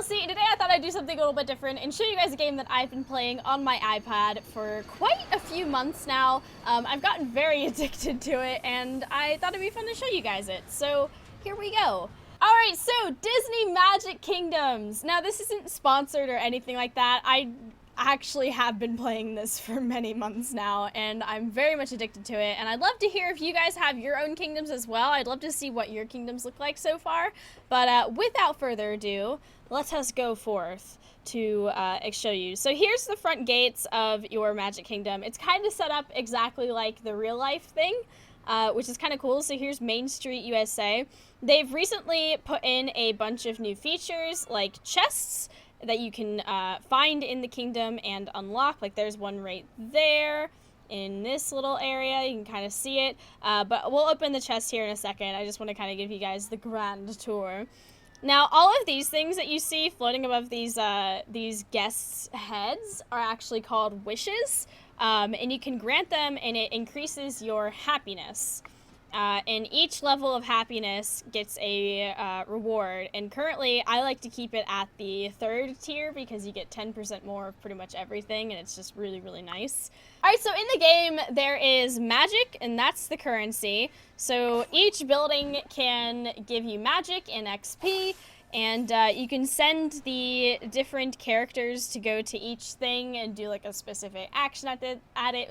Mousie, and today I thought I'd do something a little bit different and show you guys a game that I've been playing on my iPad for quite a few months now. I've gotten very addicted to it, and I thought it'd be fun to show you guys it. So here we go. Alright, so Disney Magic Kingdoms. Now this isn't sponsored or anything like that. I actually have been playing this for many months now, and I'm very much addicted to it, and I'd love to hear if you guys have your own kingdoms as well. I'd love to see what your kingdoms look like so far, but without further ado, let us go forth to show you. So here's the front gates of your Magic Kingdom. It's kind of set up exactly like the real life thing, which is kind of cool. So here's Main Street, USA. They've recently put in a bunch of new features like chests that you can find in the kingdom and unlock. Like there's one right there in this little area. You can kind of see it, but we'll open the chest here in a second. I just want to kind of give you guys the grand tour. Now, all of these things that you see floating above these guests' heads are actually called wishes, and you can grant them, and it increases your happiness. And each level of happiness gets a reward, and currently I like to keep it at the 3rd tier because you get 10% more of pretty much everything, and it's just really, really nice. Alright, so in the game there is magic, and that's the currency. So each building can give you magic and XP, and you can send the different characters to go to each thing and do like a specific action at it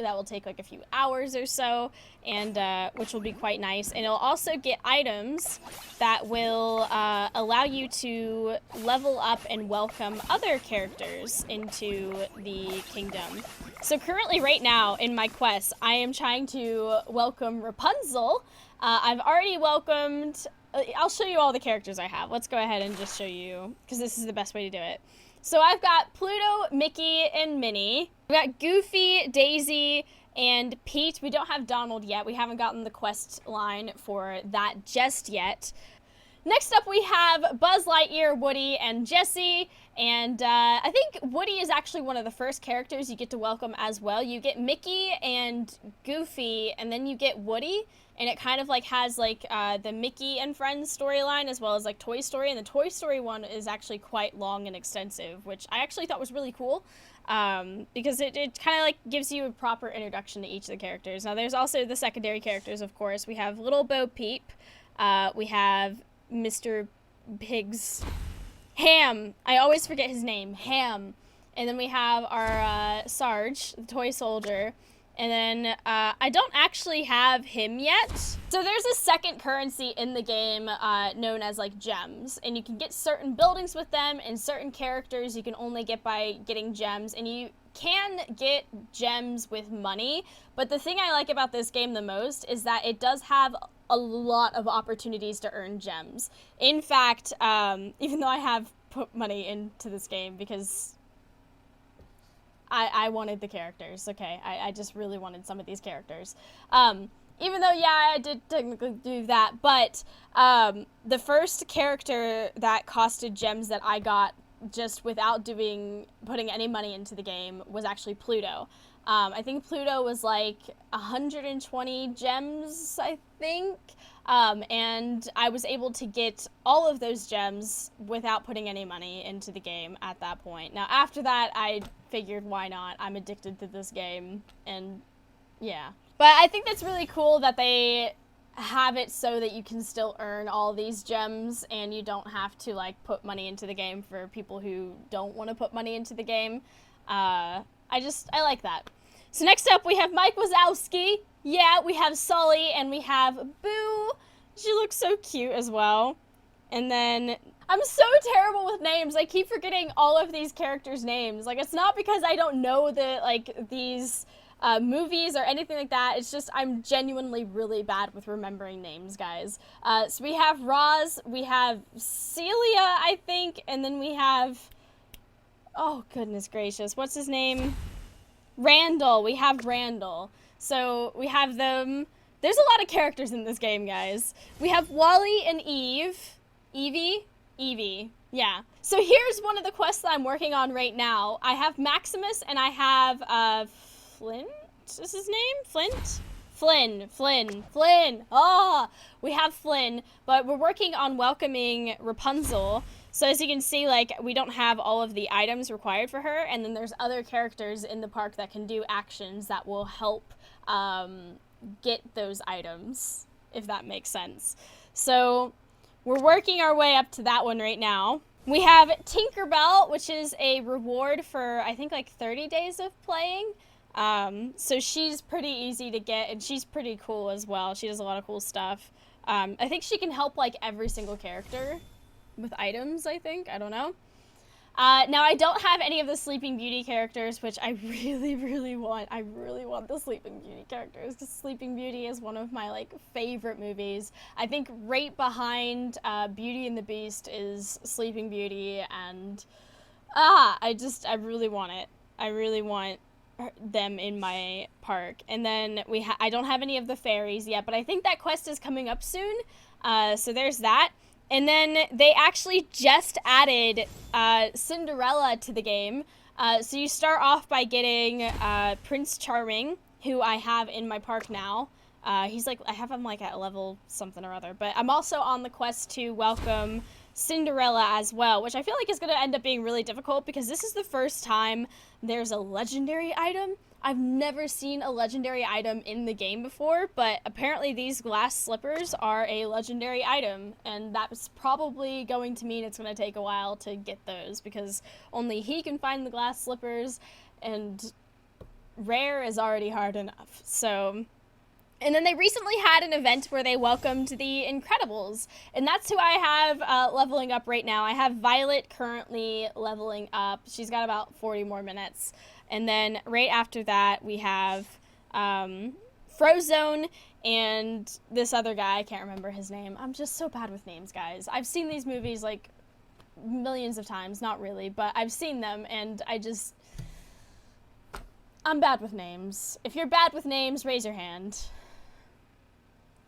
that will take like a few hours or so, and which will be quite nice. And it'll also get items that will allow you to level up and welcome other characters into the kingdom. So currently right now in my quest, I am trying to welcome Rapunzel. I've already welcomed... I'll show you all the characters I have. Let's go ahead and just show you, because this is the best way to do it. So I've got Pluto, Mickey, and Minnie. We've got Goofy, Daisy, and Pete. We don't have Donald yet. We haven't gotten the quest line for that just yet. Next up we have Buzz Lightyear, Woody, and Jessie, and I think Woody is actually one of the first characters you get to welcome as well. You get Mickey and Goofy, and then you get Woody, and it kind of like has like the Mickey and Friends storyline as well as like Toy Story, and the Toy Story one is actually quite long and extensive, which I actually thought was really cool. Because it kind of like gives you a proper introduction to each of the characters. Now there's also the secondary characters, of course. We have Little Bo Peep, we have Mr. Pig's Ham. I always forget his name. Ham. And then we have our Sarge, the toy soldier. And then I don't actually have him yet. So there's a second currency in the game known as like gems. And you can get certain buildings with them, and certain characters you can only get by getting gems. And you can get gems with money. But the thing I like about this game the most is that it does have a lot of opportunities to earn gems. In fact, even though I have put money into this game because I wanted the characters, okay? I just really wanted some of these characters. Even though, yeah, I did technically do that, but the first character that costed gems that I got just without putting any money into the game was actually Pluto. I think Pluto was like 120 gems, I think, and I was able to get all of those gems without putting any money into the game at that point. Now, after that, I figured, why not? I'm addicted to this game, and yeah. But I think that's really cool that they have it so that you can still earn all these gems, and you don't have to, like, put money into the game for people who don't want to put money into the game. I like that. So next up, we have Mike Wazowski. Yeah, we have Sully, and we have Boo. She looks so cute as well. And then, I'm so terrible with names. I keep forgetting all of these characters' names. Like, it's not because I don't know these movies or anything like that. It's just I'm genuinely really bad with remembering names, guys. So we have Roz, we have Celia, I think, and then we have... Oh, goodness gracious. What's his name? Randall. We have Randall. So we have them. There's a lot of characters in this game, guys. We have Wally and Eve. Evie. Yeah. So here's one of the quests that I'm working on right now. I have Maximus and I have Flint? Is his name? Flint? Flynn. Oh, we have Flynn, but we're working on welcoming Rapunzel. So as you can see, like, we don't have all of the items required for her, and then there's other characters in the park that can do actions that will help get those items, if that makes sense. So we're working our way up to that one right now. We have Tinkerbell, which is a reward for, I think, like 30 days of playing. So she's pretty easy to get, and she's pretty cool as well. She does a lot of cool stuff. I think she can help, like, every single character with items, I think. I don't know. Now, I don't have any of the Sleeping Beauty characters, which I really, really want. I really want the Sleeping Beauty characters, because Sleeping Beauty is one of my, like, favorite movies. I think right behind Beauty and the Beast is Sleeping Beauty, and I really want it. I really want them in my park. And then I don't have any of the fairies yet, but I think that quest is coming up soon. So there's that. And then they actually just added Cinderella to the game. So you start off by getting Prince Charming, who I have in my park now. He's like, I have him like at level something or other. But I'm also on the quest to welcome Cinderella as well, which I feel like is going to end up being really difficult because this is the first time there's a legendary item. I've never seen a legendary item in the game before, but apparently these glass slippers are a legendary item, and that's probably going to mean it's going to take a while to get those because only he can find the glass slippers, and rare is already hard enough. So, and then they recently had an event where they welcomed the Incredibles, and that's who I have leveling up right now. I have Violet currently leveling up. She's got about 40 more minutes. And then right after that, we have Frozone and this other guy. I can't remember his name. I'm just so bad with names, guys. I've seen these movies like millions of times. Not really, but I've seen them, and I'm bad with names. If you're bad with names, raise your hand.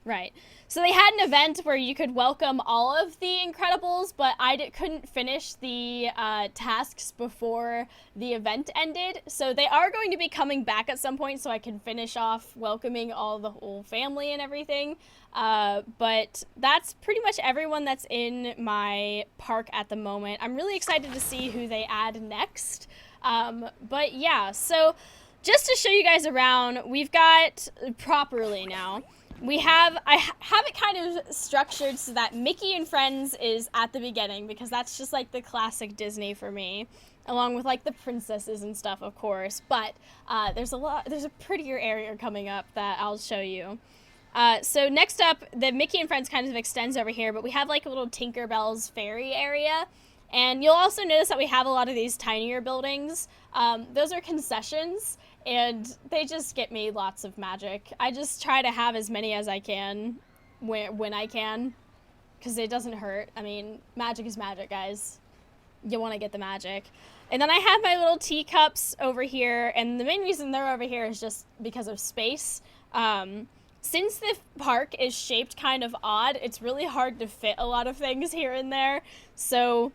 Right. So they had an event where you could welcome all of the Incredibles, but I couldn't finish the tasks before the event ended. So they are going to be coming back at some point so I can finish off welcoming all the whole family and everything. But that's pretty much everyone that's in my park at the moment. I'm really excited to see who they add next. But yeah, so just to show you guys around, we've got properly now. I have it kind of structured so that Mickey and Friends is at the beginning because that's just like the classic Disney for me, along with like the princesses and stuff, of course. But there's a prettier area coming up that I'll show you. So next up, the Mickey and Friends kind of extends over here, but we have like a little Tinkerbell's fairy area. And you'll also notice that we have a lot of these tinier buildings. Those are concessions, and they just get me lots of magic. I just try to have as many as I can when I can, because it doesn't hurt. I mean, magic is magic, guys. You want to get the magic. And then I have my little teacups over here, and the main reason they're over here is just because of space. Since the park is shaped kind of odd, it's really hard to fit a lot of things here and there. So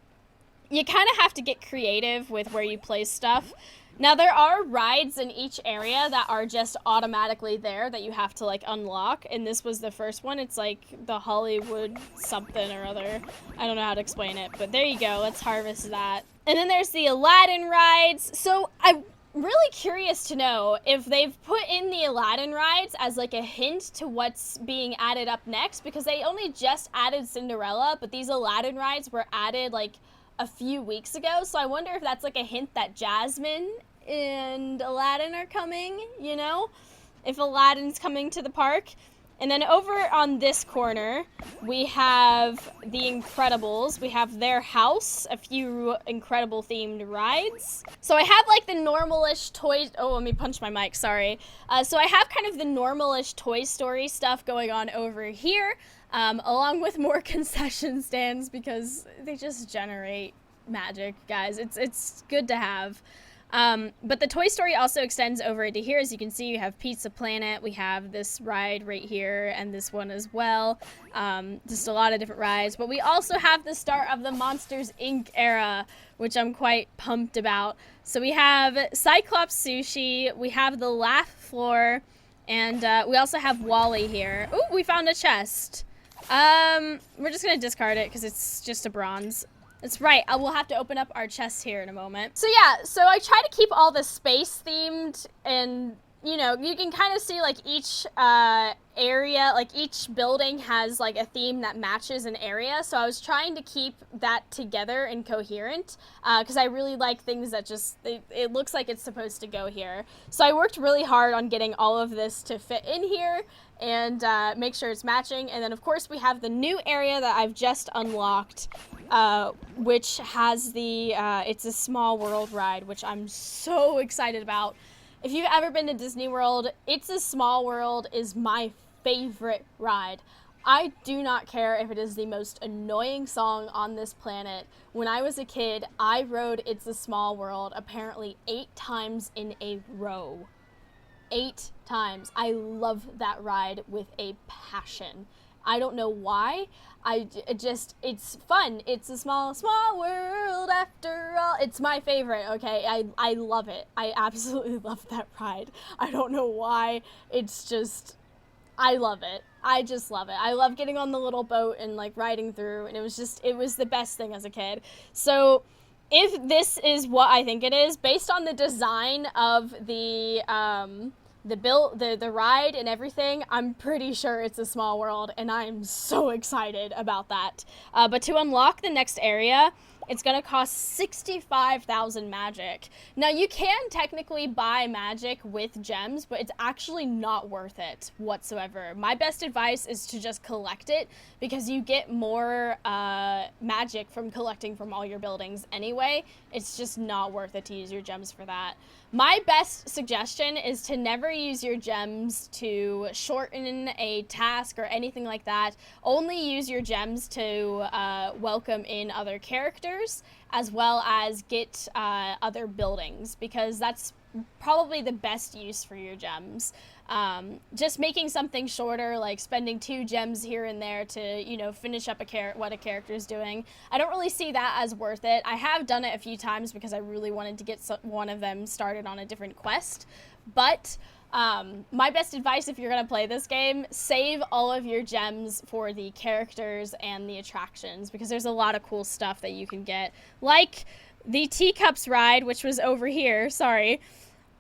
you kind of have to get creative with where you place stuff. Now, there are rides in each area that are just automatically there that you have to, like, unlock, and this was the first one. It's, like, the Hollywood something or other. I don't know how to explain it, but there you go. Let's harvest that. And then there's the Aladdin rides. So I'm really curious to know if they've put in the Aladdin rides as, like, a hint to what's being added up next, because they only just added Cinderella, but these Aladdin rides were added, like, a few weeks ago. So I wonder if that's, like, a hint that Jasmine and Aladdin are coming, you know, if Aladdin's coming to the park. And then over on this corner, we have the Incredibles. We have their house, a few Incredible themed rides. So I have like the normalish toy, oh, let me punch my mic, sorry. So I have kind of the normalish Toy Story stuff going on over here, along with more concession stands because they just generate magic, guys. It's good to have. But the Toy Story also extends over into here. As you can see, you have Pizza Planet. We have this ride right here and this one as well. Just a lot of different rides. But we also have the start of the Monsters, Inc. era, which I'm quite pumped about. So we have Cyclops Sushi. We have the Laugh Floor. And we also have Wally here. Ooh, we found a chest. We're just going to discard it because it's just a bronze. That's right. I will have to open up our chest here in a moment. So yeah, so I try to keep all the space themed, and you know, you can kind of see like each area, like each building has like a theme that matches an area. So I was trying to keep that together and coherent because I really like things that just, it looks like it's supposed to go here. So I worked really hard on getting all of this to fit in here and make sure it's matching. And then of course we have the new area that I've just unlocked, which has the It's a Small World ride, which I'm so excited about. If you've ever been to Disney World, It's a Small World is my favorite ride. I do not care if it is the most annoying song on this planet. When I was a kid, I rode It's a Small World apparently 8 times in a row. 8 times. I love that ride with a passion. I don't know why. It's fun. It's a small world after all. It's my favorite, okay? I love it. I absolutely love that ride. I don't know why. It's just, I love it. I just love it. I love getting on the little boat and like riding through, and it was the best thing as a kid. So if this is what I think it is, based on the design of the ride and everything, I'm pretty sure It's a Small World, and I'm so excited about that. But to unlock the next area, it's gonna cost 65,000 magic. Now you can technically buy magic with gems, but it's actually not worth it whatsoever. My best advice is to just collect it, because you get more magic from collecting from all your buildings anyway. It's just not worth it to use your gems for that. My best suggestion is to never use your gems to shorten a task or anything like that. Only use your gems to welcome in other characters, as well as get other buildings, because that's probably the best use for your gems. Just making something shorter, like spending 2 gems here and there to, you know, finish up what a character is doing, I don't really see that as worth it. I have done it a few times because I really wanted to get one of them started on a different quest, but my best advice if you're going to play this game, save all of your gems for the characters and the attractions, because there's a lot of cool stuff that you can get, like the teacups ride, which was over here, sorry.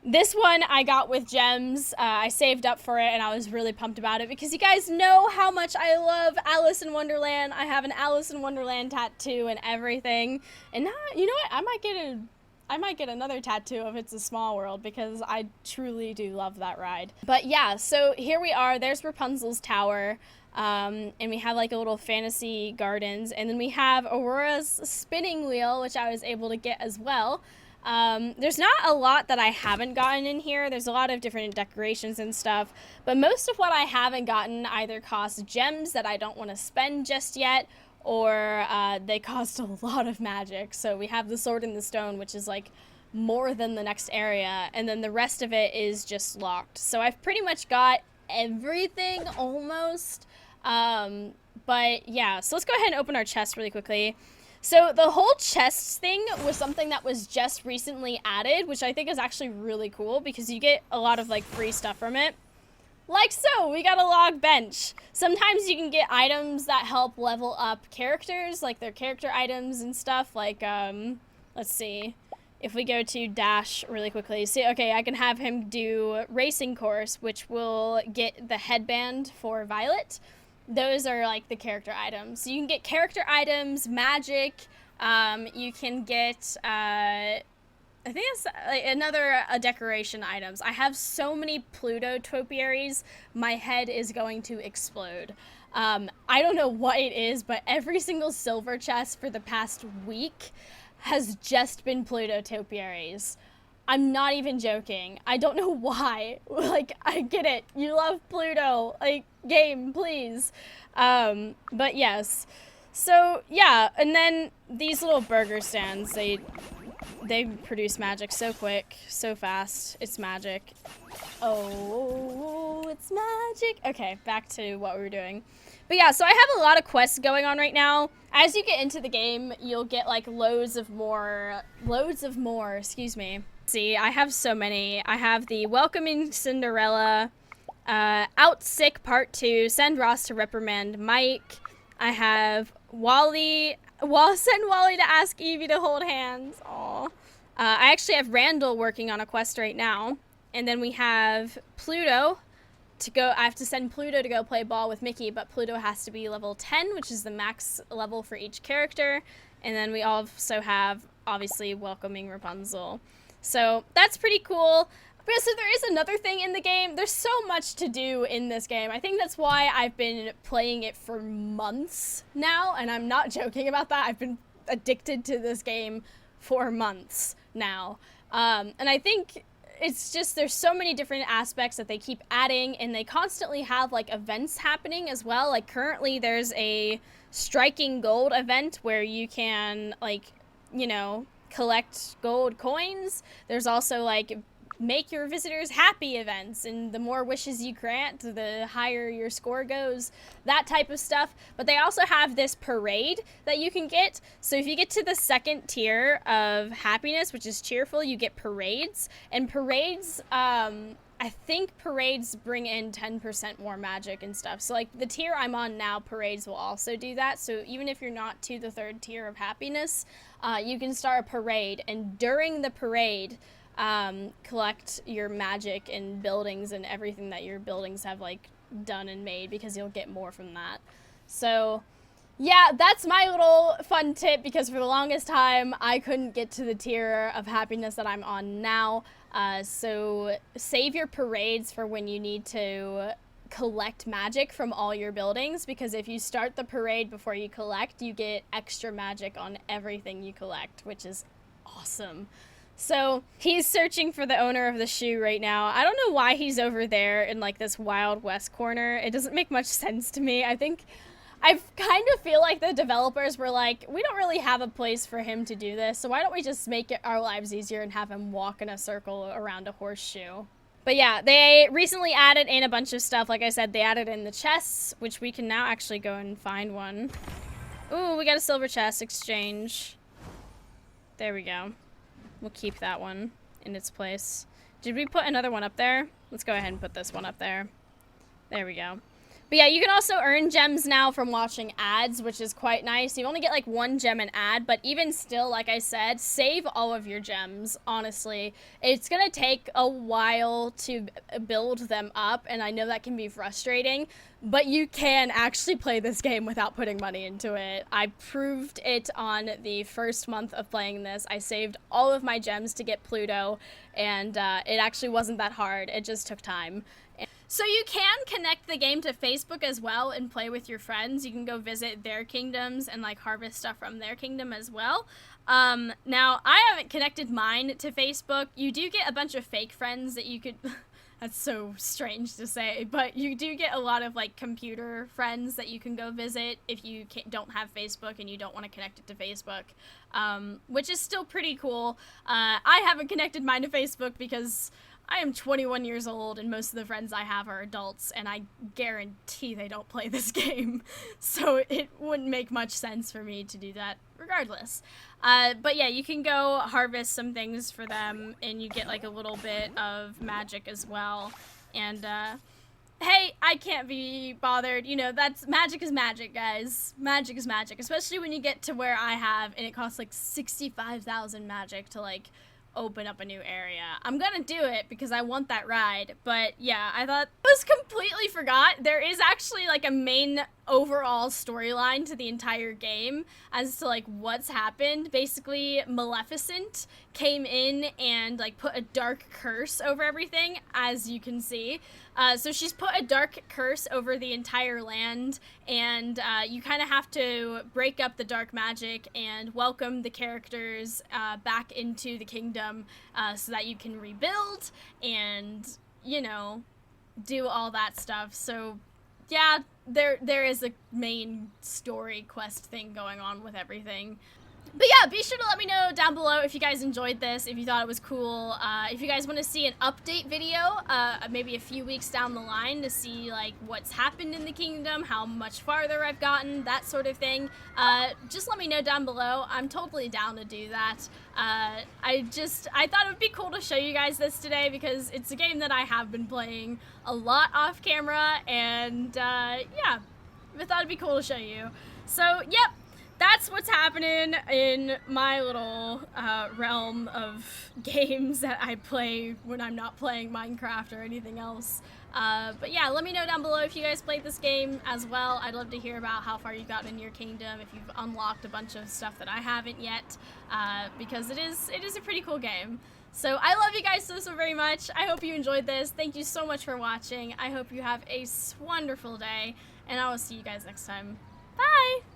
This one I got with gems. I saved up for it, and I was really pumped about it because you guys know how much I love Alice in Wonderland. I have an Alice in Wonderland tattoo and everything. And now, you know what? I might get another tattoo of It's a Small World, because I truly do love that ride. But yeah, so here we are. There's Rapunzel's tower. And we have like a little fantasy gardens. And then we have Aurora's spinning wheel, which I was able to get as well. There's not a lot that I haven't gotten in here. There's a lot of different decorations and stuff, but most of what I haven't gotten either costs gems that I don't want to spend just yet, or they cost a lot of magic. So we have the Sword in the Stone, which is like more than the next area, and then the rest of it is just locked. So I've pretty much got everything almost. But yeah, so let's go ahead and open our chest really quickly. So the whole chests thing was something that was just recently added, which I think is actually really cool because you get a lot of like free stuff from it. Like so, we got a log bench. Sometimes you can get items that help level up characters, like their character items and stuff, like, let's see. If we go to Dash really quickly, see, okay, I can have him do Racing Course, which will get the headband for Violet. Those are like the character items. So you can get character items, magic. You can get, I think it's like another decoration items. I have so many Pluto topiaries, my head is going to explode. I don't know what it is, but every single silver chest for the past week has just been Pluto topiaries. I'm not even joking. I don't know why. Like, I get it. You love Pluto. Like, game, please. But yes. So, yeah. And then these little burger stands, they produce magic so quick, so fast. It's magic. Oh, it's magic. Okay, back to what we were doing. But yeah, so I have a lot of quests going on right now. As you get into the game, you'll get like loads of more, excuse me. See, I have so many. I have the Welcoming Cinderella, Out Sick Part 2, Send Ross to Reprimand Mike. I have Wally Send Wally to ask Evie to hold hands. Aw. I actually have Randall working on a quest right now. And then we have Pluto to go. I have to send Pluto to go play ball with Mickey, but Pluto has to be level 10, which is the max level for each character. And then we also have, obviously, welcoming Rapunzel. So that's pretty cool. But so there is another thing in the game. There's so much to do in this game. I think that's why I've been playing it for months now, and I'm not joking about that. I've been addicted to this game for months now. And I think it's just there's so many different aspects that they keep adding, and they constantly have like events happening as well. Like currently there's a striking gold event where you can like, you know, collect gold coins. There's also like make your visitors happy events, and the more wishes you grant, the higher your score goes, that type of stuff. But they also have this parade that you can get. So if you get to the second tier of happiness, which is cheerful, you get parades. And parades, I think parades bring in 10% more magic and stuff. So like the tier I'm on now, parades will also do that. So even if you're not to the third tier of happiness, you can start a parade, and during the parade, collect your magic and buildings and everything that your buildings have like done and made, because you'll get more from that. So yeah, that's my little fun tip, because for the longest time I couldn't get to the tier of happiness that I'm on now. So save your parades for when you need to collect magic from all your buildings, because if you start the parade before you collect, you get extra magic on everything you collect, which is awesome. So he's searching for the owner of the shoe right now. I don't know why he's over there in like this Wild West corner. It doesn't make much sense to me. I kind of feel like the developers were like, we don't really have a place for him to do this, so why don't we just make it our lives easier and have him walk in a circle around a horseshoe. But yeah, they recently added in a bunch of stuff. Like I said, they added in the chests, which we can now actually go and find one. Ooh, we got a silver chest exchange. There we go. We'll keep that one in its place. Did we put another one up there? Let's go ahead and put this one up there. There we go. But yeah, you can also earn gems now from watching ads, which is quite nice. You only get like 1 gem an ad, but even still, like I said, save all of your gems, honestly. It's gonna take a while to build them up, and I know that can be frustrating, but you can actually play this game without putting money into it. I proved it on the first month of playing this. I saved all of my gems to get Pluto, and it actually wasn't that hard. It just took time. So you can connect the game to Facebook as well and play with your friends. You can go visit their kingdoms and like harvest stuff from their kingdom as well. Now, I haven't connected mine to Facebook. You do get a bunch of fake friends that you could... That's so strange to say, but you do get a lot of like computer friends that you can go visit if you don't have Facebook and you don't want to connect it to Facebook, which is still pretty cool. I haven't connected mine to Facebook because I am 21 years old, and most of the friends I have are adults, and I guarantee they don't play this game. So it wouldn't make much sense for me to do that regardless. But yeah, you can go harvest some things for them, and you get like a little bit of magic as well. And hey, I can't be bothered. You know, magic is magic, guys. Magic is magic, especially when you get to where I have, and it costs like 65,000 magic to like open up a new area. I'm gonna do it because I want that ride, but yeah, I just completely forgot. There is actually like a main overall storyline to the entire game as to like what's happened. Basically, Maleficent came in and like put a dark curse over everything, as you can see. So she's put a dark curse over the entire land, and you kind of have to break up the dark magic and welcome the characters back into the kingdom so that you can rebuild and, you know, do all that stuff. So yeah, there is a main story quest thing going on with everything. But yeah, be sure to let me know down below if you guys enjoyed this, if you thought it was cool, if you guys want to see an update video, maybe a few weeks down the line to see like what's happened in the kingdom, how much farther I've gotten, that sort of thing. Just let me know down below. I'm totally down to do that. I thought it would be cool to show you guys this today because it's a game that I have been playing a lot off camera, and yeah, I thought it'd be cool to show you. So, yep. that's what's happening in my little realm of games that I play when I'm not playing Minecraft or anything else. But yeah, let me know down below if you guys played this game as well. I'd love to hear about how far you've gotten in your kingdom, if you've unlocked a bunch of stuff that I haven't yet, because it is a pretty cool game. So I love you guys so very much. I hope you enjoyed this. Thank you so much for watching. I hope you have a wonderful day, and I will see you guys next time. Bye!